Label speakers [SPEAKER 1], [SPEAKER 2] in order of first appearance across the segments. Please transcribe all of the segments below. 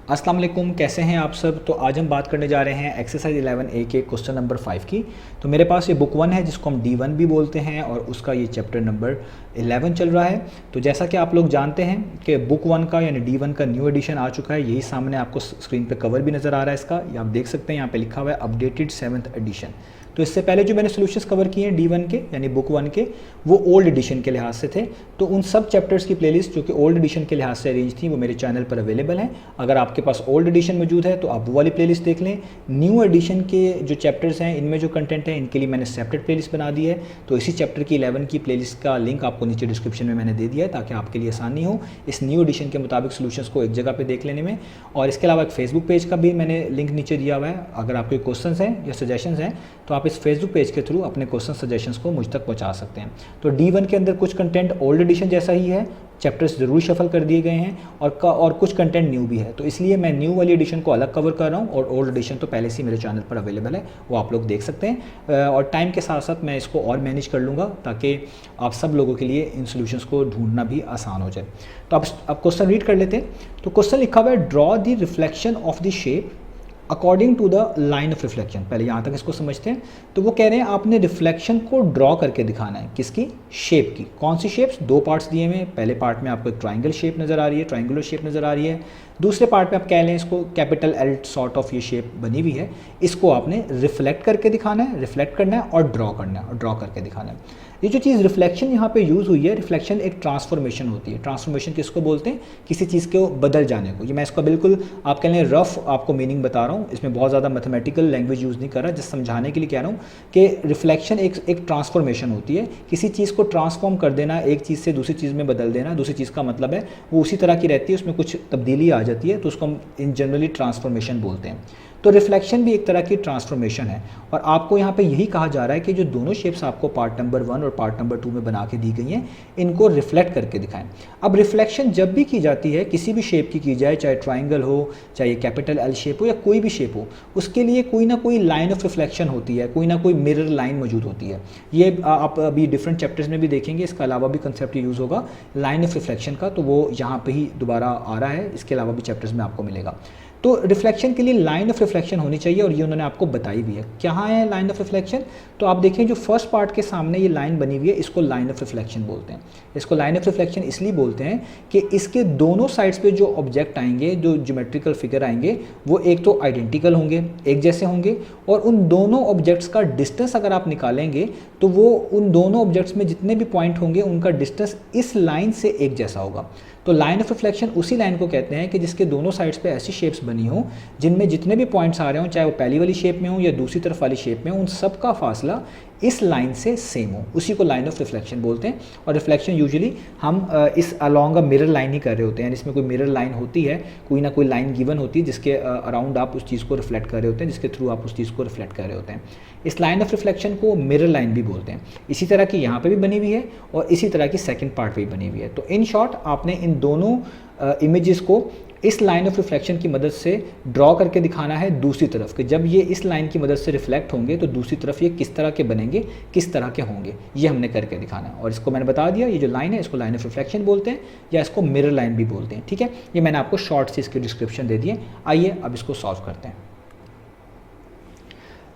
[SPEAKER 1] अस्सलाम वालेकुम, कैसे हैं आप सब। तो आज हम बात करने जा रहे हैं एक्सरसाइज 11A के क्वेश्चन नंबर 5 की। तो मेरे पास ये बुक 1 है जिसको हम D1 भी बोलते हैं और उसका ये चैप्टर नंबर 11 चल रहा है। तो जैसा कि आप लोग जानते हैं कि बुक 1 का यानी D1 का न्यू एडिशन आ चुका है। यही सामने आपको स्क्रीन पे कवर भी नज़र आ रहा है इसका, ये आप देख सकते हैं, यहाँ पे लिखा हुआ है अपडेटेड 7th एडिशन। तो इससे पहले जो मैंने सोल्यूशंस कवर किए हैं D1 के यानी बुक 1 के, वो ओल्ड एडिशन के लिहाज से थे। तो उन सब चैप्टर्स की प्लेलिस्ट जो कि ओल्ड एडिशन के लिहाज से अरेंज थी वो मेरे चैनल पर अवेलेबल हैं। अगर आपके पास ओल्ड एडिशन मौजूद है तो आप वो वाली प्लेलिस्ट देख लें। न्यू एडिशन के जो चैप्टर्स हैं इनमें जो कंटेंट है इनके लिए मैंने सेपरेट प्लेलिस्ट बना दी है। तो इसी चैप्टर की 11 की प्लेलिस्ट का लिंक आपको नीचे डिस्क्रिप्शन में मैंने दे दिया है ताकि आपके लिए आसानी हो इस न्यू एडिशन के मुताबिक सोल्यूशंस को एक जगह पर देख लेने में। और इसके अलावा एक फेसबुक पेज का भी मैंने लिंक नीचे दिया हुआ है। अगर आपके क्वेश्चन हैं या सजेशंस हैं तो आप इस फेसबुक पेज के थ्रू अपने क्वेश्चन सजेशंस को मुझ तक पहुंचा सकते हैं। तो D1 के अंदर कुछ कंटेंट ओल्ड एडिशन जैसा ही है, चैप्टर्स ज़रूर शफल कर दिए गए हैं और कुछ कंटेंट न्यू भी है। तो इसलिए मैं न्यू वाली एडिशन को अलग कवर कर रहा हूँ और ओल्ड एडिशन तो पहले से मेरे चैनल पर अवेलेबल है, वो आप लोग देख सकते हैं। और टाइम के साथ साथ मैं इसको और मैनेज कर लूँगा ताकि आप सब लोगों के लिए इन सोल्यूशंस को ढूंढना भी आसान हो जाए। तो अब क्वेश्चन रीड कर लेते हैं। तो क्वेश्चन लिखा हुआ है, draw the reflection of the shape according to the line of reflection. पहले यहाँ तक इसको समझते हैं। तो वो कह रहे हैं आपने रिफ्लेक्शन को ड्रॉ करके दिखाना है। किसकी? शेप की। कौन सी शेप्स? दो पार्ट्स दिए हुए हैं। पहले पार्ट में आपको एक ट्राइंगल शेप नज़र आ रही है, ट्राइंगुलर शेप नज़र आ रही है। दूसरे पार्ट में आप कह लें इसको कैपिटल L सॉर्ट ऑफ ये शेप बनी हुई है। इसको आपने रिफ्लेक्ट करके दिखाना है, रिफ्लेक्ट करना है और ड्रॉ करना है और ड्रॉ करके दिखाना है। ये जो चीज़ रिफ्लेक्शन यहाँ पे यूज़ हुई है, रिफ्लेक्शन एक ट्रांसफॉर्मेशन होती है। ट्रांसफॉर्मेशन किसको बोलते हैं? किसी चीज़ को बदल जाने को। ये मैं इसका बिल्कुल आप कह लें रफ आपको मीनिंग बता रहा हूँ, इसमें बहुत ज़्यादा मैथमेटिकल लैंग्वेज यूज़ नहीं कर रहा, जस्ट समझाने के लिए कह रहा हूँ कि रिफ्लेक्शन एक ट्रांसफॉर्मेशन होती है। किसी चीज़ को ट्रांसफॉर्म कर देना, एक चीज़ से दूसरी चीज़ में बदल देना। दूसरी चीज़ का मतलब है वो उसी तरह की रहती है, उसमें कुछ तब्दीली आ जाती है, तो उसको हम इन जनरली ट्रांसफॉर्मेशन बोलते हैं। तो रिफ्लेक्शन भी एक तरह की ट्रांसफॉर्मेशन है और आपको यहाँ पे यही कहा जा रहा है कि जो दोनों शेप्स आपको पार्ट नंबर 1 और पार्ट नंबर 2 में बना के दी गई हैं इनको रिफ्लेक्ट करके दिखाएं। अब रिफ्लेक्शन जब भी की जाती है किसी भी शेप की जाए, चाहे ट्राइंगल हो, चाहे कैपिटल L शेप हो या कोई भी शेप हो, उसके लिए कोई ना कोई लाइन ऑफ रिफ्लेक्शन होती है, कोई ना कोई मिरर लाइन मौजूद होती है। ये आप अभी डिफरेंट चैप्टर्स में भी देखेंगे। इसके अलावा भी कंसेप्ट यूज़ होगा लाइन ऑफ रिफ्लेक्शन का, तो वो यहाँ पर ही दोबारा आ रहा है। इसके अलावा भी चैप्टर्स में आपको मिलेगा। तो रिफ्लेक्शन के लिए लाइन ऑफ रिफ्लेक्शन होनी चाहिए और ये उन्होंने आपको बताई भी है। कहाँ है लाइन ऑफ रिफ्लेक्शन? तो आप देखें जो फर्स्ट पार्ट के सामने ये लाइन बनी हुई है इसको लाइन ऑफ रिफ्लेक्शन बोलते हैं। इसको लाइन ऑफ रिफ्लेक्शन इसलिए बोलते हैं कि इसके दोनों साइड्स पे जो ऑब्जेक्ट आएंगे, जो ज्योमेट्रिकल फिगर आएंगे, वो एक तो आइडेंटिकल होंगे, एक जैसे होंगे, और उन दोनों ऑब्जेक्ट्स का डिस्टेंस अगर आप निकालेंगे तो वो उन दोनों ऑब्जेक्ट्स में जितने भी पॉइंट होंगे उनका डिस्टेंस इस लाइन से एक जैसा होगा। तो लाइन ऑफ रिफ्लेक्शन उसी लाइन को कहते हैं कि जिसके दोनों साइड्स पे ऐसी शेप्स बनी हो जिनमें जितने भी पॉइंट्स आ रहे हों, चाहे वो पहली वाली शेप में हो या दूसरी तरफ वाली शेप में हो, उन सब का फासला इस लाइन से सेम हो, उसी को लाइन ऑफ रिफ्लेक्शन बोलते हैं। और रिफ्लेक्शन यूजुअली हम इस अलॉन्ग अ मिरर लाइन ही कर रहे होते हैं। इसमें कोई मिरर लाइन होती है, कोई ना कोई लाइन गिवन होती है जिसके अराउंड आप उस चीज़ को रिफ्लेक्ट कर रहे होते हैं, जिसके थ्रू आप उस चीज़ को रिफ्लेक्ट कर रहे होते हैं। इस लाइन ऑफ रिफ्लेक्शन को मिरर लाइन भी बोलते हैं। इसी तरह की यहाँ पे भी बनी हुई है और इसी तरह की सेकंड पार्ट पे भी बनी हुई है। तो इन शॉर्ट आपने इन दोनों इमेजेस को इस लाइन ऑफ रिफ्लेक्शन की मदद से ड्रॉ करके दिखाना है दूसरी तरफ कि जब ये इस लाइन की मदद से रिफ्लेक्ट होंगे तो दूसरी तरफ ये किस तरह के बनेंगे, किस तरह के होंगे, ये हमने करके दिखाना है। और इसको मैंने बता दिया, ये जो लाइन है इसको लाइन ऑफ रिफ्लेक्शन बोलते हैं या इसको मिरर लाइन भी बोलते हैं। ठीक है, ये मैंने आपको शॉर्ट से इसके डिस्क्रिप्शन दे दिए। आइए अब इसको सॉल्व करते हैं।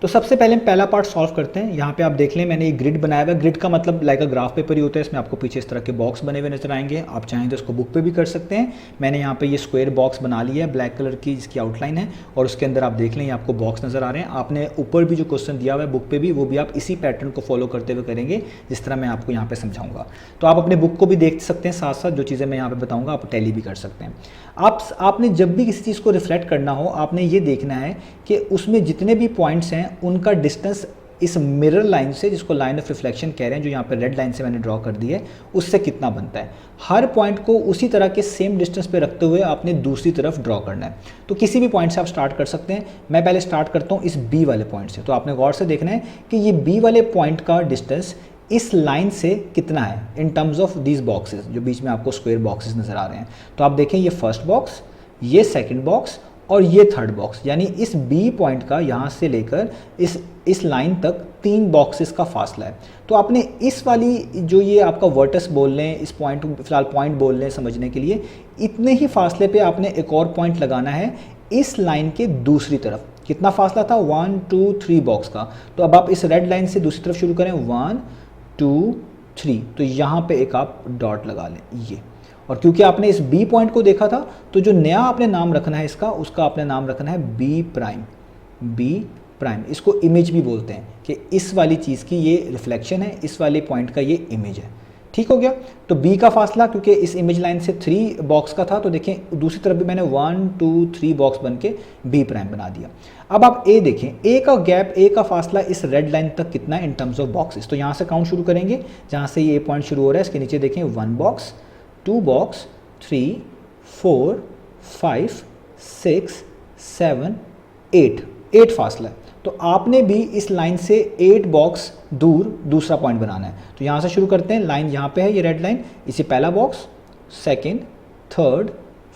[SPEAKER 1] तो सबसे पहले हम पहला पार्ट सॉल्व करते हैं। यहाँ पे आप देख लें मैंने ये ग्रिड बनाया हुआ है। ग्रिड का मतलब लाइक अ ग्राफ पेपर ही होता है। इसमें आपको पीछे इस तरह के बॉक्स बने हुए नजर आएंगे। आप चाहें तो इसको बुक पे भी कर सकते हैं। मैंने यहाँ पे ये स्क्वायर बॉक्स बना लिया है ब्लैक कलर की, जिसकी आउटलाइन है, और उसके अंदर आप देख लें ये आपको बॉक्स नज़र आ रहे हैं। आपने ऊपर भी जो क्वेश्चन दिया हुआ है बुक पे भी, वो भी आप इसी पैटर्न को फॉलो करते हुए करेंगे जिस तरह मैं आपको यहाँ पे समझाऊंगा। तो आप अपने बुक को भी देख सकते हैं, साथ साथ जो चीज़ें मैं यहाँ पे बताऊँगा आप टैली भी कर सकते हैं। आपने जब भी किसी चीज़ को रिफ्लेक्ट करना हो, आपने ये देखना है कि उसमें जितने भी पॉइंट्स हैं उनका डिस्टेंस इस मिरर लाइन से, जिसको लाइन ऑफ रिफ्लेक्शन कह रहे हैं, जो यहाँ पे रेड लाइन से मैंने ड्रॉ कर दी है, उससे कितना बनता है। हर पॉइंट को उसी तरह के सेम डिस्टेंस पे रखते हुए आपने दूसरी तरफ ड्रॉ करना है। तो किसी भी पॉइंट से आप स्टार्ट कर सकते हैं। मैं पहले स्टार्ट करता हूँ इस बी वाले पॉइंट से। तो आपने गौर से देखना है कि ये बी वाले पॉइंट का डिस्टेंस इस लाइन से कितना है in terms of these boxes, जो बीच में आपको स्क्वायर बॉक्सेस नज़र आ रहे हैं। तो आप देखें ये फर्स्ट बॉक्स, ये सेकंड बॉक्स और ये थर्ड बॉक्स, यानी इस बी पॉइंट का यहाँ से लेकर इस लाइन तक 3 बॉक्सेस का फासला है। तो आपने इस वाली जो ये आपका वर्टस बोल लें, इस पॉइंट फिलहाल पॉइंट बोल लें समझने के लिए, इतने ही फासले पे आपने एक और पॉइंट लगाना है इस लाइन के दूसरी तरफ। कितना फासला था? 1 2 3 बॉक्स का। तो अब आप इस रेड लाइन से दूसरी तरफ शुरू करें, 1 2 3, तो यहाँ पे एक आप डॉट लगा लें ये। और क्योंकि आपने इस बी पॉइंट को देखा था, तो जो नया आपने नाम रखना है इसका, उसका आपने नाम रखना है बी प्राइम। बी प्राइम, इसको इमेज भी बोलते हैं कि इस वाली चीज़ की ये रिफ्लेक्शन है, इस वाले पॉइंट का ये इमेज है। ठीक हो गया। तो बी का फासला क्योंकि इस इमेज लाइन से 3 बॉक्स का था, तो देखें दूसरी तरफ भी मैंने 1 2 3 बॉक्स बन के बी प्राइम बना दिया। अब आप ए देखें, ए का गैप, ए का फासला इस रेड लाइन तक कितना है इन टर्म्स ऑफ बॉक्सेस। तो यहाँ से काउंट शुरू करेंगे, जहाँ से ये पॉइंट शुरू हो रहा है इसके नीचे देखें 1 बॉक्स 2 बॉक्स 3 4 5 6 7 8 फासला है। तो आपने भी इस लाइन से 8 बॉक्स दूर दूसरा पॉइंट बनाना है। तो यहाँ से शुरू करते हैं, लाइन यहाँ पे है ये रेड लाइन, इसे पहला box, second, third,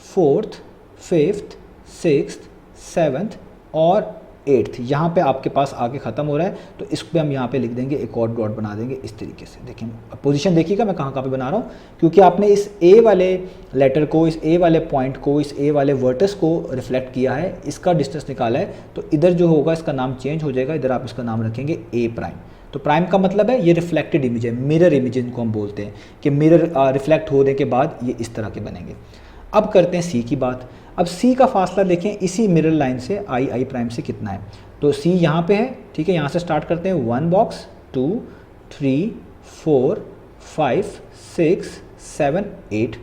[SPEAKER 1] fourth, fifth, sixth, seventh और 8th, यहाँ पे आपके पास आगे ख़त्म हो रहा है। तो इस पर हम यहाँ पे लिख देंगे, एक और डॉट बना देंगे इस तरीके से। देखें पोजीशन देखिएगा मैं कहाँ पे बना रहा हूँ, क्योंकि आपने इस ए वाले लेटर को, इस ए वाले पॉइंट को, इस ए वाले वर्टस को रिफ्लेक्ट किया है, इसका डिस्टेंस निकाला है। तो इधर जो होगा इसका नाम चेंज हो जाएगा, इधर आप इसका नाम रखेंगे ए प्राइम। तो प्राइम का मतलब है ये रिफ्लेक्टेड इमेज है, मिरर इमेज इनको हम बोलते हैं कि मिरर रिफ्लेक्ट होने के बाद ये इस तरह के बनेंगे। अब करते हैं सी की बात। अब सी का फासला देखें इसी मिरर लाइन से आई प्राइम से कितना है। तो सी यहाँ पे है, ठीक है। यहाँ से स्टार्ट करते हैं 1 बॉक्स 2 3 4 5 6 7 8,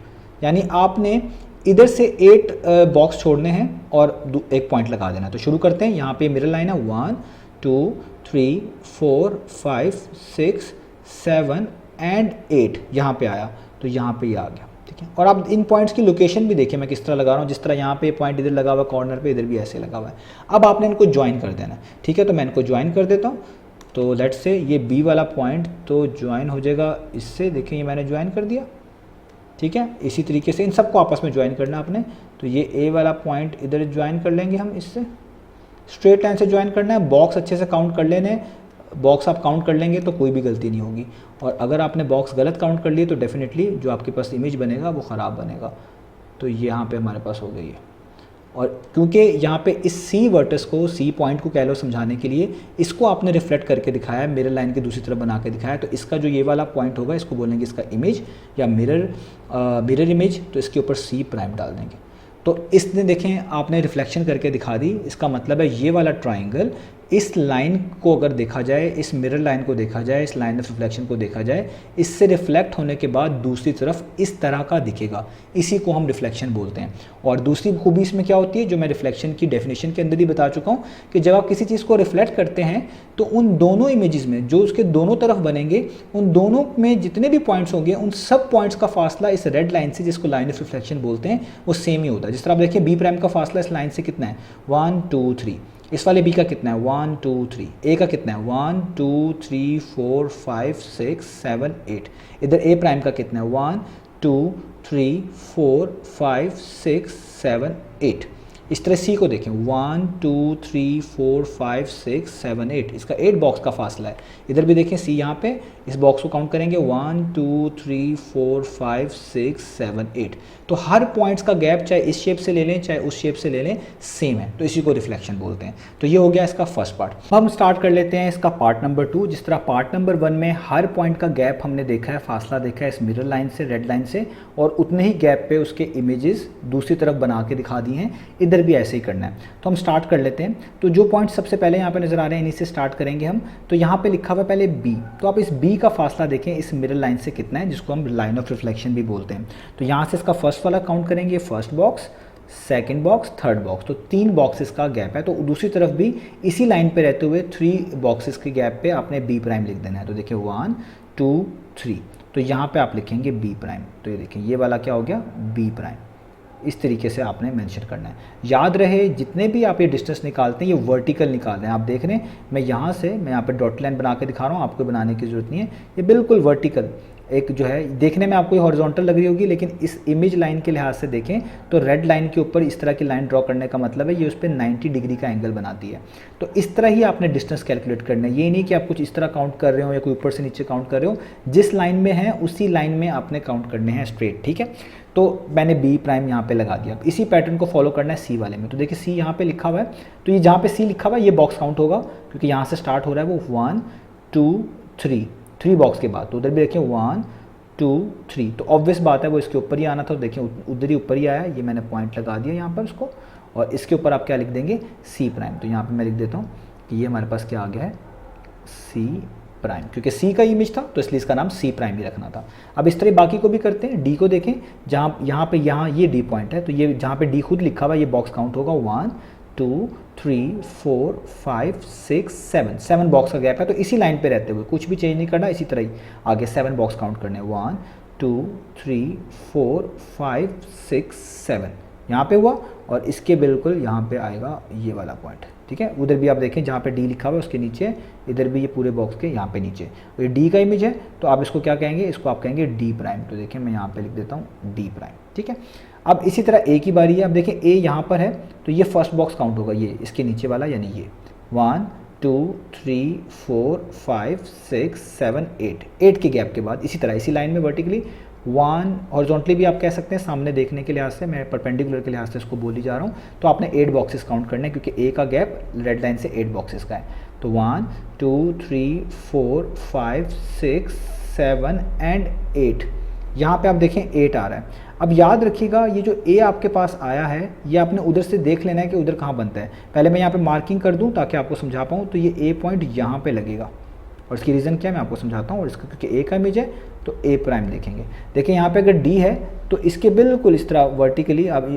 [SPEAKER 1] यानी आपने इधर से 8 बॉक्स छोड़ने हैं और एक पॉइंट लगा देना है। तो शुरू करते हैं, यहाँ पे मिरर लाइन है 1 2 3 4 5 6 7 एंड 8, यहाँ पे आया तो यहाँ पे ये आ गया, ठीक है। और आप इन पॉइंट्स की लोकेशन भी देखिए मैं किस तरह लगा रहा हूँ, जिस तरह यहाँ पे पॉइंट इधर लगा हुआ है कॉर्नर पे, इधर भी ऐसे लगा हुआ है। अब आपने इनको ज्वाइन कर देना है, ठीक है। तो मैं इनको ज्वाइन कर देता हूँ। तो लेट्स से ये बी वाला पॉइंट तो ज्वाइन हो जाएगा इससे, देखिए ये मैंने ज्वाइन कर दिया, ठीक है। इसी तरीके से इन सबको आपस में ज्वाइन करना आपने। तो ये ए वाला पॉइंट इधर ज्वाइन कर लेंगे हम, इससे स्ट्रेट लाइन से ज्वाइन करना है। बॉक्स अच्छे से काउंट कर लेने, बॉक्स आप काउंट कर लेंगे तो कोई भी गलती नहीं होगी। और अगर आपने बॉक्स गलत काउंट कर लिए तो डेफिनेटली जो आपके पास इमेज बनेगा वो ख़राब बनेगा। तो ये यहाँ पे हमारे पास हो गई है। और क्योंकि यहाँ पे इस सी वर्टस को, सी पॉइंट को कह लो समझाने के लिए, इसको आपने रिफ्लेक्ट करके दिखाया है, मिरर लाइन की दूसरी तरफ बना के दिखाया है। तो इसका जो ये वाला पॉइंट होगा इसको बोलेंगे इसका इमेज या मिरर इमेज। तो इसके ऊपर सी प्राइम डाल देंगे। तो इसने देखें आपने रिफ्लेक्शन करके दिखा दी। इसका मतलब है ये वाला ट्राइंगल, इस लाइन को अगर देखा जाए, इस मिरर लाइन को देखा जाए, इस लाइन ऑफ रिफ्लेक्शन को देखा जाए, इससे रिफ्लेक्ट होने के बाद दूसरी तरफ इस तरह का दिखेगा। इसी को हम रिफ्लेक्शन बोलते हैं। और दूसरी खूबी इसमें क्या होती है, जो मैं रिफ्लेक्शन की डेफिनेशन के अंदर ही बता चुका हूँ, कि जब आप किसी चीज़ को रिफ्लेक्ट करते हैं तो उन दोनों इमेजेस में जो उसके दोनों तरफ बनेंगे, उन दोनों में जितने भी पॉइंट्स होंगे, उन सब पॉइंट्स का फासला इस रेड लाइन से, जिसको लाइन ऑफ रिफ्लेक्शन बोलते हैं, वो सेम ही होता है। जिस तरह आप देखिए बी प्राइम का फासला इस लाइन से कितना है, 1 2 3। इस वाले बी का कितना है, 1 2 3। ए का कितना है, 1 2 3 4 5 6 7 8। इधर ए प्राइम का कितना है, 1 2 3 4 5 6 7 8। इस तरह सी को देखें, 1 2 3 4 5 6 7 8, इसका 8 बॉक्स का फासला है। इधर भी देखें सी, यहाँ पे इस बॉक्स को काउंट करेंगे 1 2 3 4 5 6 7 8। तो हर पॉइंट्स का गैप चाहे इस शेप से ले लें चाहे उस शेप से ले लें, सेम है। तो इसी को रिफ्लेक्शन बोलते हैं। तो ये हो गया इसका फर्स्ट पार्ट। अब हम स्टार्ट कर लेते हैं इसका पार्ट नंबर 2। जिस तरह पार्ट नंबर 1 में हर पॉइंट का गैप हमने देखा है, फासला देखा है इस मिरर लाइन से, रेड लाइन से, और उतने ही गैप पे उसके इमेजेस दूसरी तरफ बना के दिखा दिए हैं। इधर भी ऐसे ही करना है। तो हम स्टार्ट कर लेते हैं। तो जो पॉइंट सबसे पहले यहाँ पे नजर आ रहे हैं, इन्हीं से स्टार्ट करेंगे हम। तो यहाँ पे लिखा हुआ है पहले बी। तो आप इस बी का फासला देखें इस मिरर लाइन से कितना है, जिसको हम लाइन ऑफ रिफ्लेक्शन भी बोलते हैं। तो यहाँ से इसका फर्स्ट वाला काउंट करेंगे, first box, second box, third box. तो 3 बॉक्सेस का गैप है। तो दूसरी तरफ भी इसी लाइन पे रहते हुए 3 बॉक्सेस के गैप पे आपने बी प्राइम लिख देना है। तो देखिए 1 2 3। तो यहाँ पे आप लिखेंगे बी प्राइम। तो ये देखिए ये वाला क्या हो गया, बी प्राइम। इस तरीके से आपने मेंशन करना है। याद रहे जितने भी आप ये डिस्टेंस निकालते हैं ये वर्टिकल निकाल रहे हैं। आप देख रहे हैं मैं यहाँ पे डॉट लाइन बना के दिखा रहा हूँ, आपको बनाने की ज़रूरत नहीं है, ये बिल्कुल वर्टिकल एक जो है देखने में आपको ये हॉरिजॉन्टल लग रही होगी, लेकिन इस इमेज लाइन के लिहाज से देखें तो रेड लाइन के ऊपर इस तरह की लाइन ड्रॉ करने का मतलब है ये उस पर 90 डिग्री का एंगल बनाती है। तो इस तरह ही आपने डिस्टेंस कैलकुलेट करना है, ये नहीं कि आप कुछ इस तरह काउंट कर रहे हो या कोई ऊपर से नीचे काउंट कर रहे हो, जिस लाइन में है उसी लाइन में आपने काउंट करने हैं स्ट्रेट, ठीक है। तो मैंने बी प्राइम यहाँ पे लगा दिया, इसी पैटर्न को फॉलो करना है सी वाले में। तो देखिए सी यहाँ पे लिखा हुआ है, तो ये जहाँ पे सी लिखा हुआ है ये बॉक्स काउंट होगा, क्योंकि यहाँ से स्टार्ट हो रहा है वो 1 2 3 बॉक्स के बाद, तो उधर भी देखिए 1 2 3, तो ऑब्वियस बात है वो इसके ऊपर ही आना था, देखिए उधर ही ऊपर ही आया, ये मैंने पॉइंट लगा दिया यहाँ पर उसको, और इसके ऊपर आप क्या लिख देंगे सी प्राइम। तो यहाँ पे मैं लिख देता हूँ कि ये हमारे पास क्या आ गया है सी प्राइम, क्योंकि सी का इमेज था तो इसलिए इसका नाम सी प्राइम ही रखना था। अब इस तरह बाकी को भी करते हैं, डी को देखें, जहाँ यहाँ ये डी पॉइंट है, तो ये जहाँ पे डी खुद लिखा हुआ है ये बॉक्स काउंट होगा 1 2 3 4 5 6 7 बॉक्स का गैप है, तो इसी लाइन पे रहते हुए कुछ भी चेंज नहीं करना, इसी तरह ही आगे 7 बॉक्स काउंट करने 1 2 3 4 5 6 7 यहाँ पे हुआ, और इसके बिल्कुल यहाँ पे आएगा ये वाला पॉइंट, ठीक है। उधर भी आप देखें जहाँ पे डी लिखा हुआ है उसके नीचे, इधर भी ये पूरे बॉक्स के यहाँ पे नीचे, तो ये डी का इमेज है, तो आप इसको क्या कहेंगे, इसको आप कहेंगे डी प्राइम। तो देखिए मैं यहाँ पे लिख देता हूँ डी प्राइम, ठीक है। अब इसी तरह ए की बारी है, अब देखें ए यहाँ पर है, तो ये फर्स्ट बॉक्स काउंट होगा, ये इसके नीचे वाला, यानी ये 1 2 3 4 5 6 7 8 के गैप के बाद इसी तरह इसी लाइन में वर्टिकली 1 हॉरिजॉन्टली भी आप कह सकते हैं, सामने देखने के लिहाज से, मैं परपेंडिकुलर के लिहाज से इसको बोली जा रहा हूँ, तो आपने 8 बॉक्सेस काउंट करने हैं, क्योंकि ए का गैप रेड लाइन से 8 बॉक्सेस का है। तो 1 2 3 4 5 6 7 एंड 8, यहाँ पे आप देखें 8 आ रहा है। अब याद रखिएगा ये जो ए आपके पास आया है ये आपने उधर से देख लेना है कि उधर कहाँ बनता है। पहले मैं यहाँ पे मार्किंग कर दूँ ताकि आपको समझा पाऊँ, तो ये ए पॉइंट यहाँ पे लगेगा, और इसकी रीज़न क्या है मैं आपको समझाता हूँ। और इसका क्योंकि ए का इमेज है तो ए प्राइम देखेंगे। देखिए यहाँ पे अगर डी है तो इसके बिल्कुल इस तरह वर्टिकली आप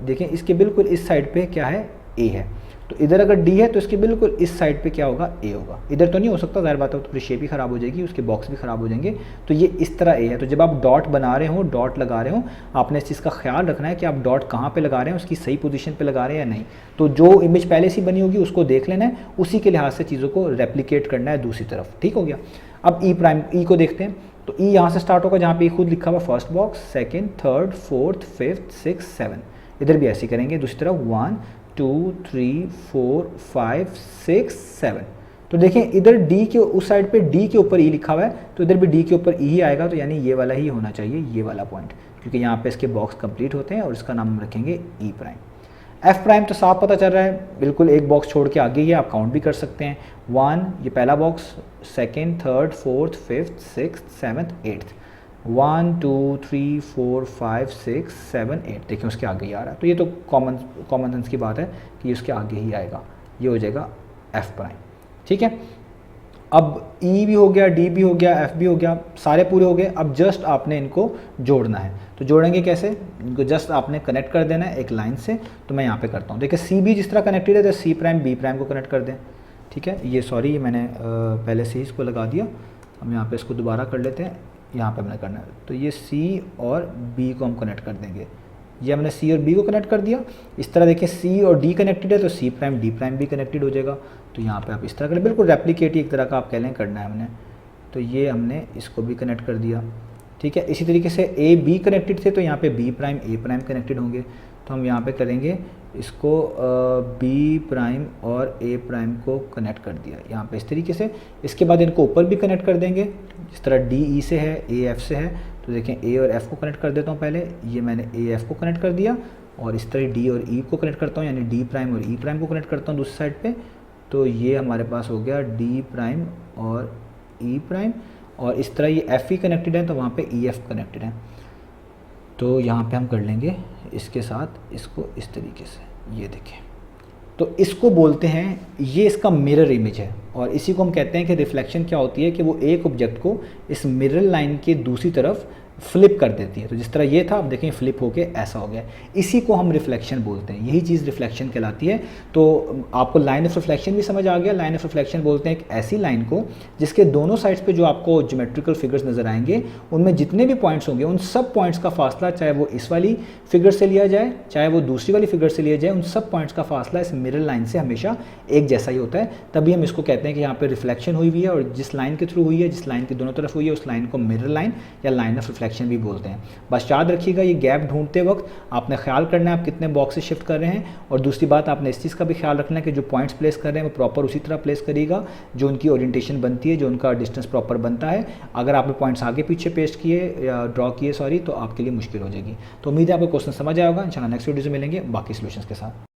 [SPEAKER 1] देखें, इसके बिल्कुल इस साइड पे क्या है ए है, तो इधर अगर डी है तो इसके बिल्कुल इस साइड पे क्या होगा ए होगा। इधर तो नहीं हो सकता, ज़ाहिर बात है, थोड़ी शेप ही ख़राब हो जाएगी, उसके बॉक्स भी ख़राब हो जाएंगे। तो ये इस तरह ए है, तो जब आप डॉट बना रहे हो, डॉट लगा रहे हो, आपने इस चीज़ का ख्याल रखना है कि आप डॉट कहाँ पे लगा रहे हैं, उसकी सही पोजीशन पे लगा रहे हैं या नहीं। तो जो इमेज पहले से बनी होगी उसको देख लेना है, उसी के लिहाज से चीज़ों को रेप्लिकेट करना है दूसरी तरफ, ठीक हो गया। अब ई प्राइम, ई को देखते हैं, तो ई यहाँ से स्टार्ट होगा जहाँ पे खुद लिखा हुआ first box, second, third, fourth, fifth, 6 7, इधर भी ऐसे करेंगे दूसरी तरफ 1 2 3 4 5 6 7। तो देखें इधर डी के उस साइड पे डी के ऊपर ई लिखा हुआ है, तो इधर भी डी के ऊपर ई ही आएगा, तो यानी ये वाला ही होना चाहिए, ये वाला पॉइंट, क्योंकि यहाँ पे इसके बॉक्स कंप्लीट होते हैं, और इसका नाम रखेंगे ई प्राइम। एफ प्राइम तो साफ पता चल रहा है, बिल्कुल एक बॉक्स छोड़ के आगे ही है, आप काउंट भी कर सकते हैं। 1 ये पहला box, second, third, fourth, fifth, 6th, 7th, 8th, 1 2 3 4 5 6 7 8, देखिए उसके आगे ही आ रहा है। तो ये तो कॉमन सेंस की बात है कि ये उसके आगे ही आएगा, ये हो जाएगा एफ प्राइम, ठीक है। अब ई भी हो गया, डी भी हो गया, एफ भी हो गया, सारे पूरे हो गए। अब जस्ट आपने इनको जोड़ना है, तो जोड़ेंगे कैसे, इनको जस्ट आपने कनेक्ट कर देना है एक लाइन से। तो मैं यहाँ पे करता हूँ, देखिए सी भी जिस तरह कनेक्टेड है तो सी प्राइम बी प्राइम को कनेक्ट कर दें, ठीक है। ये सॉरी मैंने पहले से ही इसको लगा दिया, हम यहाँ पे इसको दोबारा कर लेते हैं, यहाँ पे हमने करना है। तो ये सी और बी को हम कनेक्ट कर देंगे, ये हमने सी और बी को कनेक्ट कर दिया। इस तरह देखिए सी और डी कनेक्टेड है तो सी प्राइम डी प्राइम भी कनेक्टेड हो जाएगा। तो यहाँ पे आप इस तरह करें, बिल्कुल रेप्लिकेट ही एक तरह का आप कह लें करना है हमने। तो ये हमने इसको भी कनेक्ट कर दिया, ठीक है। इसी तरीके से ए बी कनेक्टेड थे तो यहाँ पे बी प्राइम ए प्राइम कनेक्टेड होंगे, तो हम यहाँ पे करेंगे इसको बी प्राइम और ए प्राइम को कनेक्ट कर दिया यहाँ पे इस तरीके से। इसके बाद इनको ऊपर भी कनेक्ट कर देंगे, जिस तरह डी ई से है, ए एफ से है, तो देखें ए और एफ को कनेक्ट कर देता हूँ पहले, ये मैंने ए एफ को कनेक्ट कर दिया, और इस तरह डी और ई को कनेक्ट करता हूँ, यानी डी प्राइम और ई प्राइम को कनेक्ट करता हूँ दूसरी साइड पे। तो ये हमारे पास हो गया डी प्राइम और ई प्राइम, और इस तरह ये एफ ही कनेक्टेड है तो वहाँ पे ई एफ कनेक्टेड है। तो यहाँ पे हम कर लेंगे इसके साथ इसको इस तरीके से, ये देखें। तो इसको बोलते हैं, ये इसका मिरर इमेज है, और इसी को हम कहते हैं कि रिफ्लेक्शन क्या होती है कि वो एक ऑब्जेक्ट को इस मिरर लाइन के दूसरी तरफ फ्लिप कर देती है। तो जिस तरह ये था, अब देखें फ्लिप होके ऐसा हो गया। इसी को हम रिफ्लेक्शन बोलते हैं, यही चीज़ रिफ्लेक्शन कहलाती है। तो आपको लाइन ऑफ रिफ्लेक्शन भी समझ आ गया। लाइन ऑफ रिफ्लेक्शन बोलते हैं एक ऐसी लाइन को जिसके दोनों साइड्स पे जो आपको ज्योमेट्रिकल फिगर्स नज़र आएंगे, उनमें जितने भी पॉइंट्स होंगे उन सब पॉइंट्स का फासला, चाहे वो इस वाली फिगर से लिया जाए चाहे वो दूसरी वाली फिगर से लिया जाए, उन सब पॉइंट्स का फासला इस मिरर लाइन से हमेशा एक जैसा ही होता है। तभी हम इसको कहते हैं कि यहाँ पे रिफ्लेक्शन हुई हुई है, और जिस लाइन के थ्रू हुई है, जिस लाइन की दोनों तरफ हुई है, उस लाइन को मिरर लाइन या लाइन ऑफ रिफ्लेक्शन भी बोलते हैं। बस याद रखिएगा, ये गैप ढूंढते वक्त आपने ख्याल करना है आप कितने बॉक्सेस शिफ्ट कर रहे हैं, और दूसरी बात आपने इस चीज़ का भी ख्याल रखना है कि जो पॉइंट्स प्लेस कर रहे हैं वो प्रॉपर उसी तरह प्लेस करिएगा जो उनकी ओरिएंटेशन बनती है, जो उनका डिस्टेंस प्रॉपर बनता है। अगर आपने पॉइंट्स आगे पीछे पेस्ट किए या ड्रॉ किए तो आपके लिए मुश्किल हो जाएगी। तो उम्मीद है आपको क्वेश्चन समझ आएगा। इंशाल्लाह नेक्स्ट वीडियो से मिलेंगे बाकी सॉल्यूशंस के साथ।